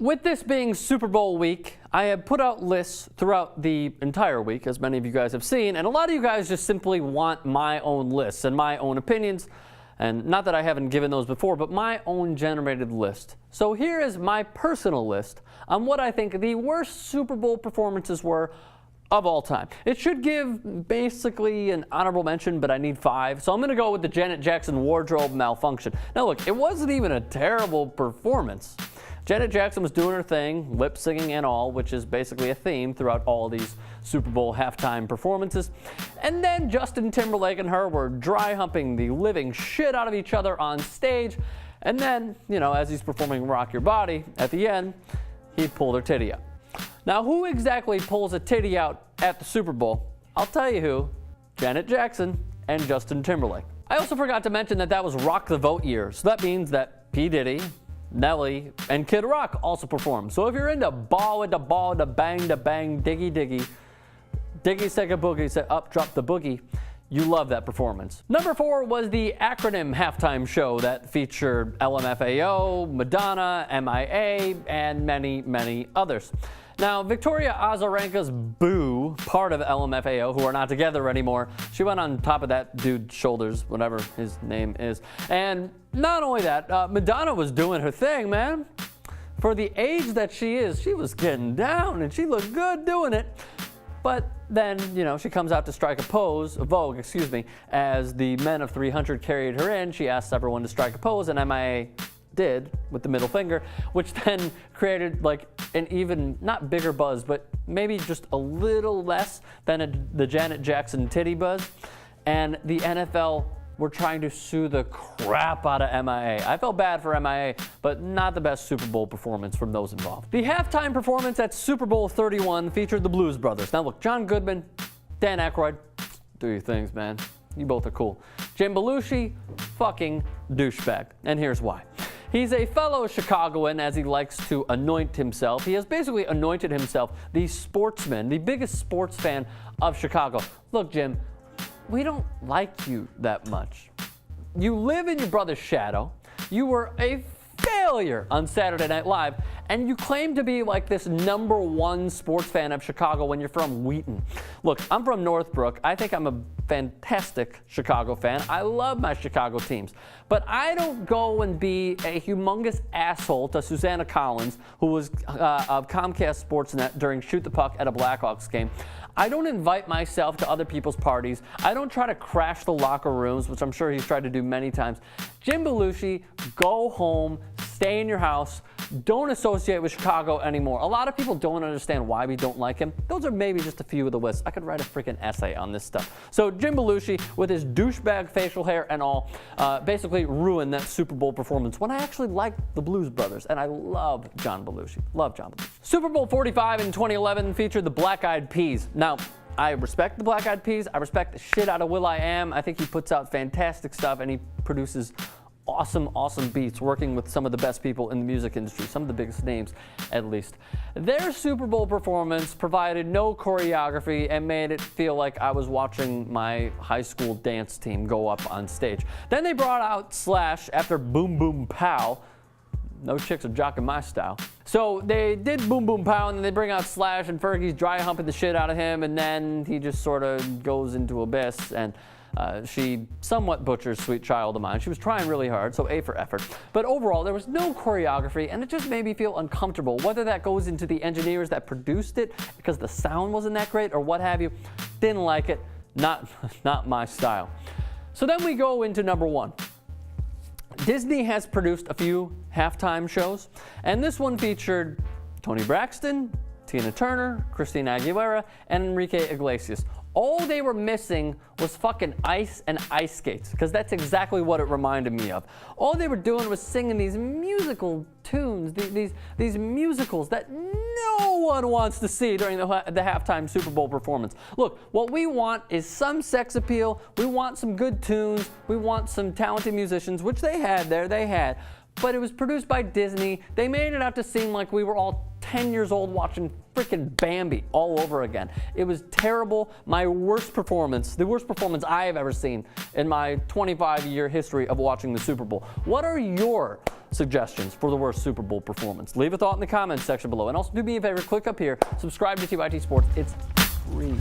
With this being Super Bowl week, I have put out lists throughout the entire week, as many of you guys have seen, and a lot of you guys just simply want my own lists and my own opinions, and not that I haven't given those before, but my own generated list. So here is my personal list on what I think the worst Super Bowl performances were of all time. It should give basically an honorable mention, but I need 5. So I'm going to go with the Janet Jackson wardrobe malfunction. Now look, it wasn't even a terrible performance. Janet Jackson was doing her thing, lip singing and all, which is basically a theme throughout all these Super Bowl halftime performances. And then Justin Timberlake and her were dry humping the living shit out of each other on stage. And then, as he's performing Rock Your Body, at the end, he pulled her titty out. Now, who exactly pulls a titty out at the Super Bowl? I'll tell you who. Janet Jackson and Justin Timberlake. I also forgot to mention that was Rock the Vote year. So that means that P. Diddy, Nelly, and Kid Rock also performed. So if you're into ball with the ball, the bang, diggy, diggy, diggy, second boogie, say up, drop the boogie, you love that performance. Number 4 was the acronym halftime show that featured LMFAO, Madonna, MIA, and many, many others. Now, Victoria Azarenka's boo, part of LMFAO, who are not together anymore, she went on top of that dude's shoulders, whatever his name is. And not only that, Madonna was doing her thing, man. For the age that she is, she was getting down, and she looked good doing it. But then, she comes out to strike a pose, Vogue, as the men of 300 carried her in. She asked everyone to strike a pose, and MIA did with the middle finger, which then created like an even not bigger buzz, but maybe just a little less than the Janet Jackson titty buzz. And the NFL were trying to sue the crap out of MIA. I felt bad for MIA, but not the best Super Bowl performance from those involved. The halftime performance at Super Bowl 31 featured the Blues Brothers. Now look, John Goodman, Dan Aykroyd, do your things, man. You both are cool. Jim Belushi, fucking douchebag. And here's why. He's a fellow Chicagoan, as he likes to anoint himself. He has basically anointed himself the sportsman, the biggest sports fan of Chicago. Look, Jim, we don't like you that much. You live in your brother's shadow. You were a failure on Saturday Night Live, and you claim to be like this #1 sports fan of Chicago when you're from Wheaton. Look, I'm from Northbrook. I think I'm a fantastic Chicago fan. I love my Chicago teams. But I don't go and be a humongous asshole to Susanna Collins, who was of Comcast Sportsnet during Shoot the Puck at a Blackhawks game. I don't invite myself to other people's parties. I don't try to crash the locker rooms, which I'm sure he's tried to do many times. Jim Belushi, go home, stay in your house. Don't associate with Chicago anymore. A lot of people don't understand why we don't like him. Those are maybe just a few of the lists. I could write a freaking essay on this stuff. So Jim Belushi, with his douchebag facial hair and all, basically ruined that Super Bowl performance when I actually liked the Blues Brothers, and I love John Belushi. Love John Belushi. Super Bowl 45 in 2011 featured the Black Eyed Peas. Now, I respect the Black Eyed Peas. I respect the shit out of will.i.am. I think he puts out fantastic stuff, and he produces awesome beats, working with some of the best people in the music industry, some of the biggest names at least. Their Super Bowl performance provided no choreography and made it feel like I was watching my high school dance team go up on stage. Then they brought out Slash after Boom Boom Pow. No chicks are jocking my style. So they did Boom Boom Pow, and then they bring out Slash, and Fergie's dry humping the shit out of him, and then he just sort of goes into abyss, and she somewhat butchers Sweet Child of Mine. She was trying really hard, so A for effort. But overall, there was no choreography, and it just made me feel uncomfortable. Whether that goes into the engineers that produced it, because the sound wasn't that great, or what have you, didn't like it. Not my style. So then we go into number 1. Disney has produced a few halftime shows, and this one featured Toni Braxton, Tina Turner, Christina Aguilera, and Enrique Iglesias. All they were missing was fucking ice and ice skates, because that's exactly what it reminded me of. All they were doing was singing these musical tunes, these musicals that no one wants to see during the halftime Super Bowl performance. Look, what we want is some sex appeal. We want some good tunes. We want some talented musicians, which they had. But it was produced by Disney. They made it out to seem like we were all 10 years old watching freaking Bambi all over again. It was terrible. My worst performance, the worst performance I have ever seen in my 25-year history of watching the Super Bowl. What are your suggestions for the worst Super Bowl performance? Leave a thought in the comments section below. And also do me a favor, click up here, subscribe to TYT Sports. It's free.